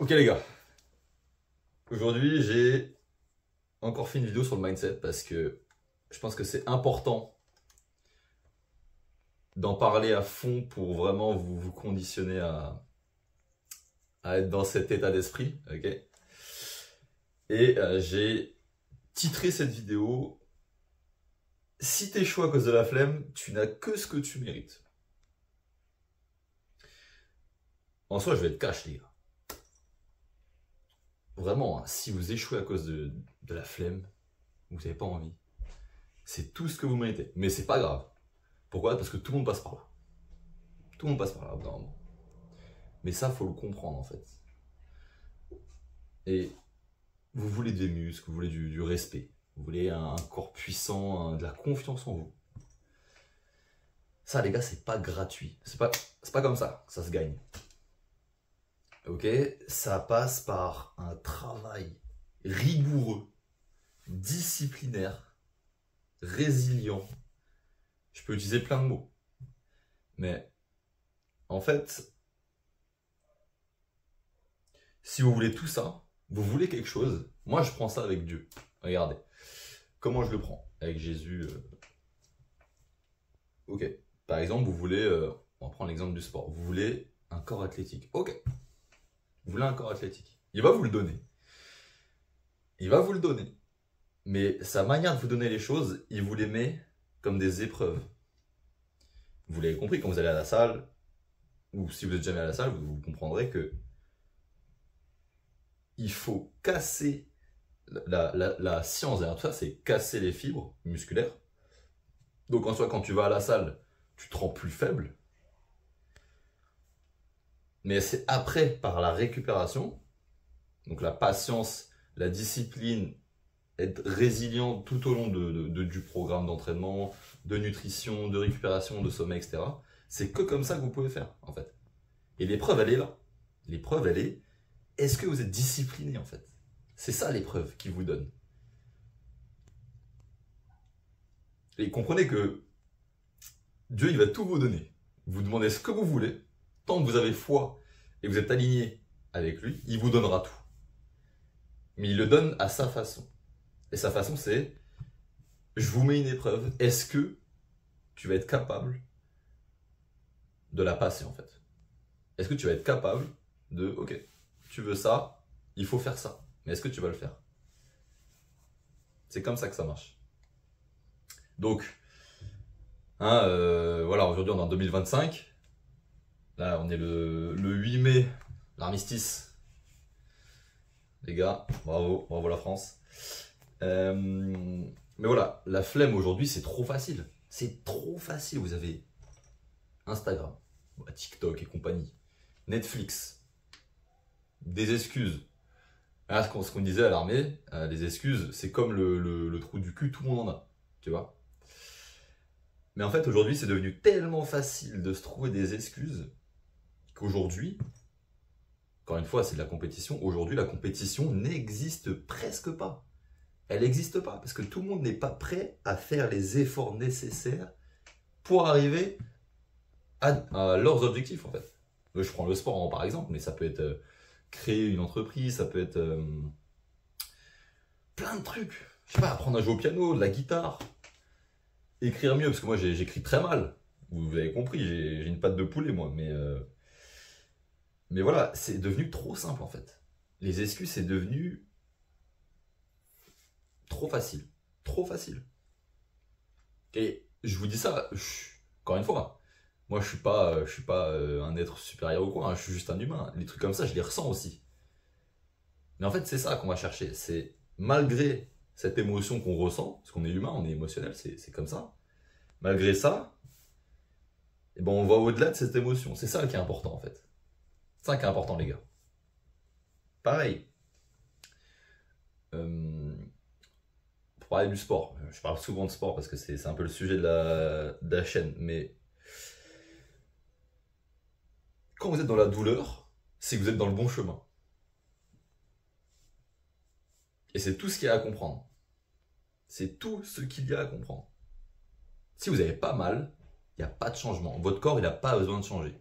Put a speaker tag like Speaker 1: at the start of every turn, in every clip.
Speaker 1: Ok les gars, aujourd'hui j'ai encore fait une vidéo sur le mindset parce que je pense que c'est important d'en parler à fond pour vraiment vous conditionner à être dans cet état d'esprit, ok. Et j'ai titré cette vidéo "Si t'échoues à cause de la flemme, tu n'as que ce que tu mérites". En soi, je vais être cash les gars. Vraiment, hein, si vous échouez à cause de la flemme, vous n'avez pas envie, c'est tout ce que vous méritez. Mais c'est pas grave. Pourquoi? Parce que tout le monde passe par là. Tout le monde passe par là, normalement. Mais ça, faut le comprendre en fait. Et vous voulez des muscles, vous voulez du respect, vous voulez un corps puissant, de la confiance en vous. Ça, les gars, c'est pas gratuit. C'est pas comme ça que ça se gagne. Ok? Ça passe par un travail rigoureux, disciplinaire, résilient. Je peux utiliser plein de mots. Mais en fait, si vous voulez tout ça, vous voulez quelque chose, moi je prends ça avec Dieu. Regardez. Comment je le prends? Avec Jésus. Ok. Par exemple, vous voulez, on va prendre l'exemple du sport. Vous voulez un corps athlétique. Ok. Vous voulez un corps athlétique. Il va vous le donner. Il va vous le donner. Mais sa manière de vous donner les choses, il vous les met comme des épreuves. Vous l'avez compris, quand vous allez à la salle, ou si vous n'êtes jamais à la salle, vous comprendrez que il faut casser la science derrière tout ça, c'est casser les fibres musculaires. Donc en soi, quand tu vas à la salle, tu te rends plus faible. Mais c'est après, par la récupération, donc la patience, la discipline, être résilient tout au long du programme d'entraînement, de nutrition, de récupération, de sommeil, etc. C'est que comme ça que vous pouvez faire, en fait. Et l'épreuve, elle est là. L'épreuve, elle est, est-ce que vous êtes discipliné, en fait? C'est ça l'épreuve qu'il vous donne. Et comprenez que Dieu, il va tout vous donner. Vous demandez ce que vous voulez, tant que vous avez foi et que vous êtes aligné avec lui, il vous donnera tout. Mais il le donne à sa façon. Et sa façon, c'est, je vous mets une épreuve, est-ce que tu vas être capable de la passer, en fait? Est-ce que tu vas être capable de, ok, tu veux ça, il faut faire ça, mais est-ce que tu vas le faire? C'est comme ça que ça marche. Donc, hein, voilà, aujourd'hui on est en 2025. Là, on est le 8 mai, l'armistice. Les gars, bravo, bravo la France. Mais voilà, la flemme aujourd'hui, c'est trop facile. C'est trop facile. Vous avez Instagram, TikTok et compagnie, Netflix, des excuses. Ah, ce qu'on disait à l'armée, les excuses, c'est comme le trou du cul, tout le monde en a. Tu vois? Mais en fait, aujourd'hui, c'est devenu tellement facile de se trouver des excuses qu'aujourd'hui, encore une fois, c'est de la compétition. Aujourd'hui, la compétition n'existe presque pas. Elle n'existe pas parce que tout le monde n'est pas prêt à faire les efforts nécessaires pour arriver à leurs objectifs, en fait. Je prends le sport par exemple, mais ça peut être créer une entreprise, ça peut être plein de trucs. Je sais pas, apprendre à jouer au piano, de la guitare, écrire mieux, parce que moi j'écris très mal. Vous avez compris, j'ai une patte de poulet moi, mais voilà, c'est devenu trop simple en fait. Les excuses, c'est devenu trop facile. Trop facile. Et je vous dis ça, encore une fois, moi je suis pas un être supérieur ou quoi, hein, je suis juste un humain. Les trucs comme ça, je les ressens aussi. Mais en fait, c'est ça qu'on va chercher. C'est malgré cette émotion qu'on ressent, parce qu'on est humain, on est émotionnel, c'est comme ça. Malgré ça, eh ben, on va au-delà de cette émotion. C'est ça qui est important en fait. C'est ça qui est important les gars. Pareil. Pour parler du sport, je parle souvent de sport parce que c'est un peu le sujet de la chaîne, mais quand vous êtes dans la douleur, c'est que vous êtes dans le bon chemin. Et c'est tout ce qu'il y a à comprendre. C'est tout ce qu'il y a à comprendre. Si vous n'avez pas mal, il n'y a pas de changement. Votre corps, il n'a pas besoin de changer.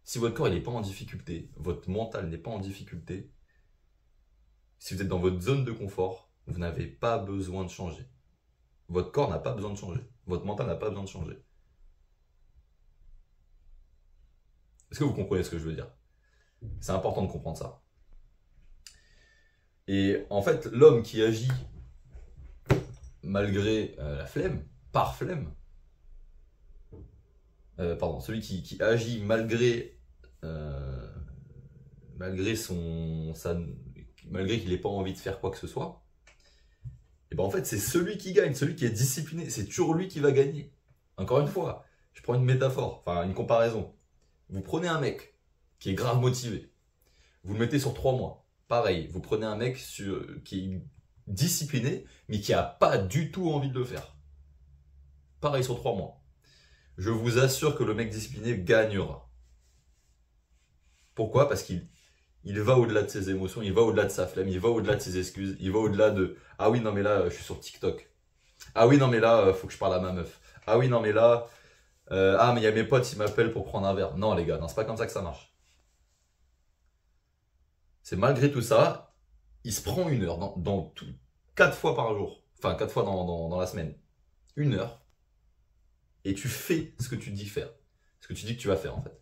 Speaker 1: Si votre corps n'est pas en difficulté, votre mental n'est pas en difficulté, si vous êtes dans votre zone de confort, vous n'avez pas besoin de changer. Votre corps n'a pas besoin de changer. Votre mental n'a pas besoin de changer. Est-ce que vous comprenez ce que je veux dire? C'est important de comprendre ça. Et en fait, l'homme qui agit malgré la flemme, par flemme, celui qui agit malgré qu'il n'ait pas envie de faire quoi que ce soit, et ben en fait c'est celui qui gagne, celui qui est discipliné, c'est toujours lui qui va gagner. Encore une fois, je prends une métaphore, enfin une comparaison. Vous prenez un mec qui est grave motivé, vous le mettez sur 3 mois. Pareil, vous prenez un mec qui est discipliné, mais qui n'a pas du tout envie de le faire. Pareil sur 3 mois. Je vous assure que le mec discipliné gagnera. Pourquoi? Parce qu'il va au-delà de ses émotions, il va au-delà de sa flemme, il va au-delà de ses excuses, il va au-delà de « Ah oui, non mais là, je suis sur TikTok. Ah oui, non mais là, faut que je parle à ma meuf. Ah oui, non mais là, ah mais il y a mes potes, ils m'appellent pour prendre un verre. » Non les gars, non, c'est pas comme ça que ça marche. C'est malgré tout ça, il se prend 1 heure, 4 fois par jour, enfin 4 fois dans la semaine. 1 heure. Et tu fais ce que tu dis faire. Ce que tu dis que tu vas faire en fait.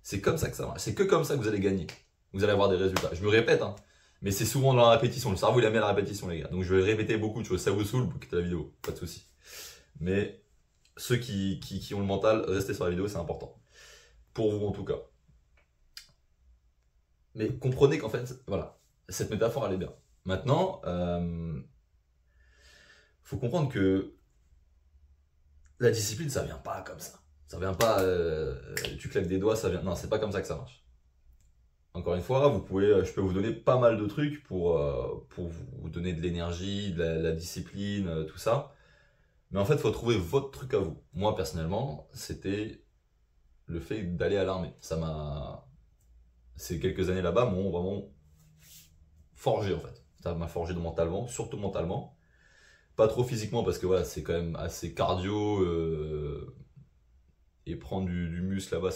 Speaker 1: C'est comme ça que ça marche. C'est que comme ça que vous allez gagner. Vous allez avoir des résultats. Je me répète, hein, mais c'est souvent dans la répétition. Le cerveau, il aime la répétition, les gars. Donc je vais répéter beaucoup de choses. Ça vous saoule, vous quittez la vidéo. Pas de souci. Mais ceux qui ont le mental, restez sur la vidéo, c'est important. Pour vous en tout cas. Mais comprenez qu'en fait, voilà, cette métaphore, elle est bien. Maintenant, faut comprendre que la discipline, ça vient pas comme ça. Ça vient pas, tu claques des doigts, ça vient. Non, c'est pas comme ça que ça marche. Encore une fois, je peux vous donner pas mal de trucs pour vous donner de l'énergie, de la discipline, tout ça. Mais en fait, il faut trouver votre truc à vous. Moi, personnellement, c'était le fait d'aller à l'armée. Ces quelques années là-bas m'ont vraiment forgé en fait. Ça m'a forgé mentalement, surtout mentalement. Pas trop physiquement parce que voilà, c'est quand même assez cardio et prendre du muscle là-bas,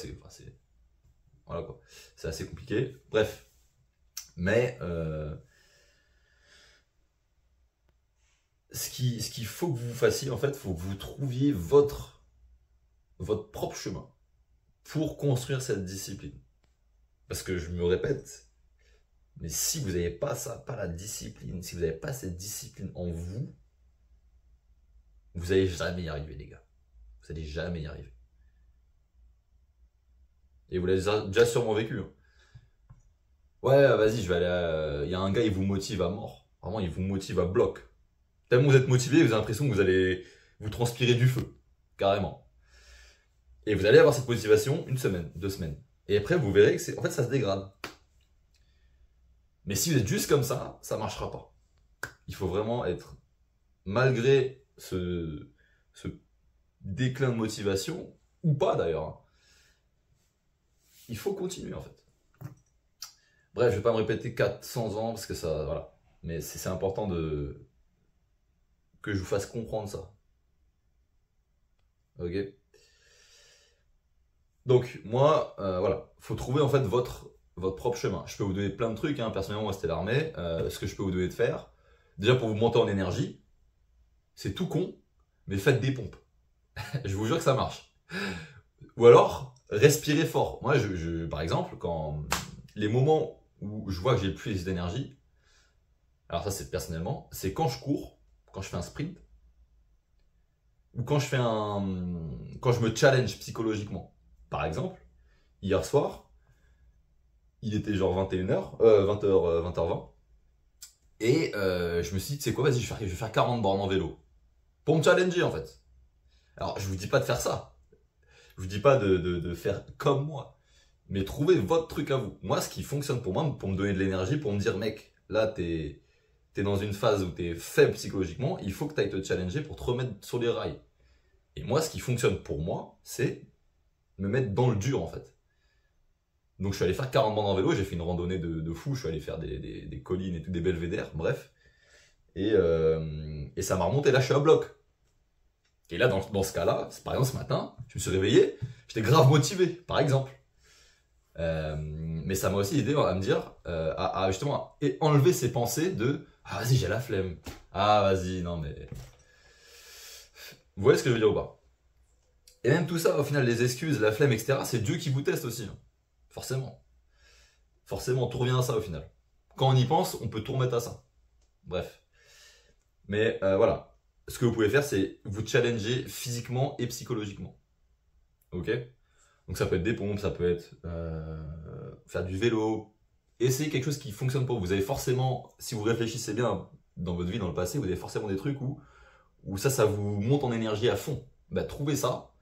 Speaker 1: voilà quoi. C'est assez compliqué. Bref, mais ce qu'il faut que vous fassiez en fait, il faut que vous trouviez votre propre chemin pour construire cette discipline. Parce que je me répète, mais si vous n'avez pas ça, pas la discipline, si vous n'avez pas cette discipline en vous, vous n'allez jamais y arriver, les gars. Vous n'allez jamais y arriver. Et vous l'avez déjà sûrement vécu. Hein. Ouais, vas-y, je vais aller. Il y a un gars, il vous motive à mort. Vraiment, il vous motive à bloc. Tellement vous êtes motivé, vous avez l'impression que vous allez vous transpirer du feu. Carrément. Et vous allez avoir cette motivation 1 semaine, 2 semaines. Et après, vous verrez que en fait, ça se dégrade. Mais si vous êtes juste comme ça ne marchera pas. Il faut vraiment être, malgré ce déclin de motivation, ou pas d'ailleurs, hein, il faut continuer en fait. Bref, je ne vais pas me répéter 400 ans parce que ça, voilà. Mais c'est important que je vous fasse comprendre ça. Ok? Donc moi, voilà, faut trouver en fait votre propre chemin. Je peux vous donner plein de trucs, hein. Personnellement, moi c'était l'armée. Ce que je peux vous donner de faire, déjà pour vous monter en énergie, c'est tout con, mais faites des pompes. Je vous jure que ça marche. Ou alors, respirez fort. Moi, par exemple, quand les moments où je vois que j'ai le plus d'énergie, alors ça c'est personnellement, c'est quand je cours, quand je fais un sprint, ou quand je me challenge psychologiquement. Par exemple, hier soir, il était genre 21h, 20h20. Et je me suis dit, tu sais quoi, vas-y, je vais faire 40 bornes en vélo. Pour me challenger en fait. Alors, je vous dis pas de faire ça. Je vous dis pas de faire comme moi. Mais trouvez votre truc à vous. Moi, ce qui fonctionne pour moi, pour me donner de l'énergie, pour me dire, mec, là, t'es dans une phase où t'es faible psychologiquement, il faut que t'ailles te challenger pour te remettre sur les rails. Et moi, ce qui fonctionne pour moi, c'est me mettre dans le dur en fait. Donc je suis allé faire 40 bandes en vélo, j'ai fait une randonnée de fou, je suis allé faire des collines et tout, des belvédères, bref. Et ça m'a remonté, là je suis à bloc. Et là dans ce cas-là, par exemple ce matin, je me suis réveillé, j'étais grave motivé, par exemple. Mais ça m'a aussi aidé à me dire, à justement enlever ces pensées de ah vas-y j'ai la flemme, ah vas-y non mais vous voyez ce que je veux dire ou pas? Et même tout ça au final, les excuses, la flemme, etc. C'est Dieu qui vous teste aussi, hein. Forcément. Forcément, tout revient à ça au final. Quand on y pense, on peut tout remettre à ça. Bref. Mais voilà. Ce que vous pouvez faire, c'est vous challenger physiquement et psychologiquement. Ok? Donc ça peut être des pompes, ça peut être faire du vélo. Essayez quelque chose qui fonctionne pour vous. Vous avez forcément, si vous réfléchissez bien dans votre vie, dans le passé, vous avez forcément des trucs où ça vous monte en énergie à fond. Bah, trouvez ça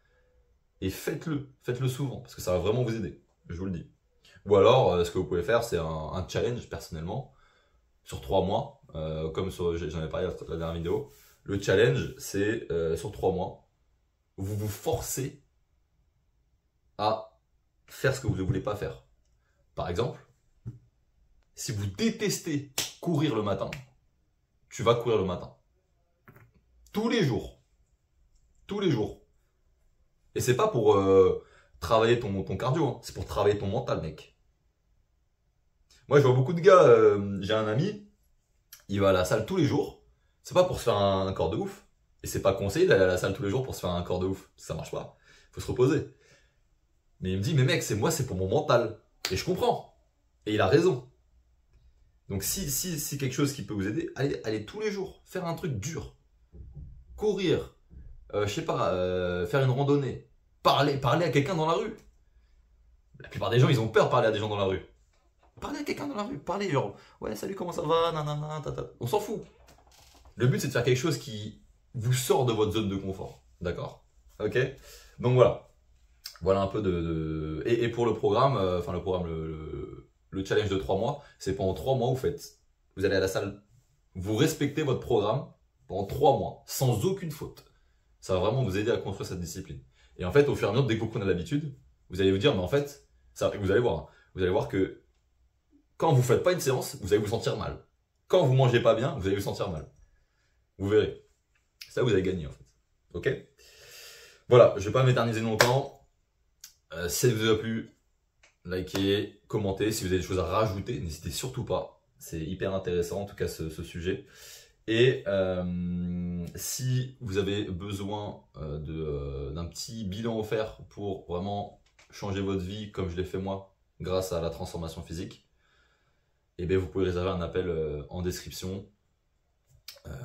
Speaker 1: et faites-le. Faites-le souvent parce que ça va vraiment vous aider. Je vous le dis. Ou alors, ce que vous pouvez faire, c'est un challenge personnellement sur 3 mois. Comme j'en ai parlé la dernière vidéo. Le challenge, c'est sur 3 mois. Vous vous forcez à faire ce que vous ne voulez pas faire. Par exemple, si vous détestez courir le matin, tu vas courir le matin. Tous les jours. Tous les jours. Et c'est pas pour travailler ton cardio, hein. C'est pour travailler ton mental, mec. Moi, je vois beaucoup de gars, j'ai un ami, il va à la salle tous les jours. C'est pas pour se faire un corps de ouf. Et c'est pas conseillé d'aller à la salle tous les jours pour se faire un corps de ouf. Ça marche pas. Faut se reposer. Mais il me dit, mais mec, c'est pour mon mental. Et je comprends. Et il a raison. Donc si c'est quelque chose qui peut vous aider, allez tous les jours faire un truc dur. Courir, je sais pas, faire une randonnée, parler à quelqu'un dans la rue. La plupart des gens, ils ont peur de parler à des gens dans la rue. Parlez à quelqu'un dans la rue, parlez genre, ouais salut comment ça va, nanana, tata. On s'en fout. Le but c'est de faire quelque chose qui vous sort de votre zone de confort, d'accord? Ok? Donc voilà. Voilà un peu Et pour le programme, le challenge de 3 mois, c'est pendant 3 mois vous allez à la salle, vous respectez votre programme pendant 3 mois, sans aucune faute. Ça va vraiment vous aider à construire cette discipline. Et en fait, au fur et à mesure, dès que vous prenez l'habitude, vous allez vous dire, mais en fait, vous allez voir que quand vous faites pas une séance, vous allez vous sentir mal. Quand vous mangez pas bien, vous allez vous sentir mal. Vous verrez. Ça, vous allez gagner en fait. Ok? Voilà, je vais pas m'éterniser longtemps. Si ça vous a plu, likez, commentez. Si vous avez des choses à rajouter, n'hésitez surtout pas. C'est hyper intéressant en tout cas ce sujet. Et si vous avez besoin d'un petit bilan offert pour vraiment changer votre vie comme je l'ai fait moi grâce à la transformation physique, et bien vous pouvez réserver un appel en description.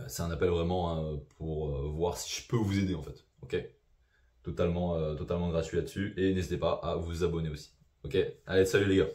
Speaker 1: C'est un appel vraiment pour voir si je peux vous aider en fait. Ok? Totalement gratuit là-dessus. Et n'hésitez pas à vous abonner aussi. Ok? Allez, salut les gars.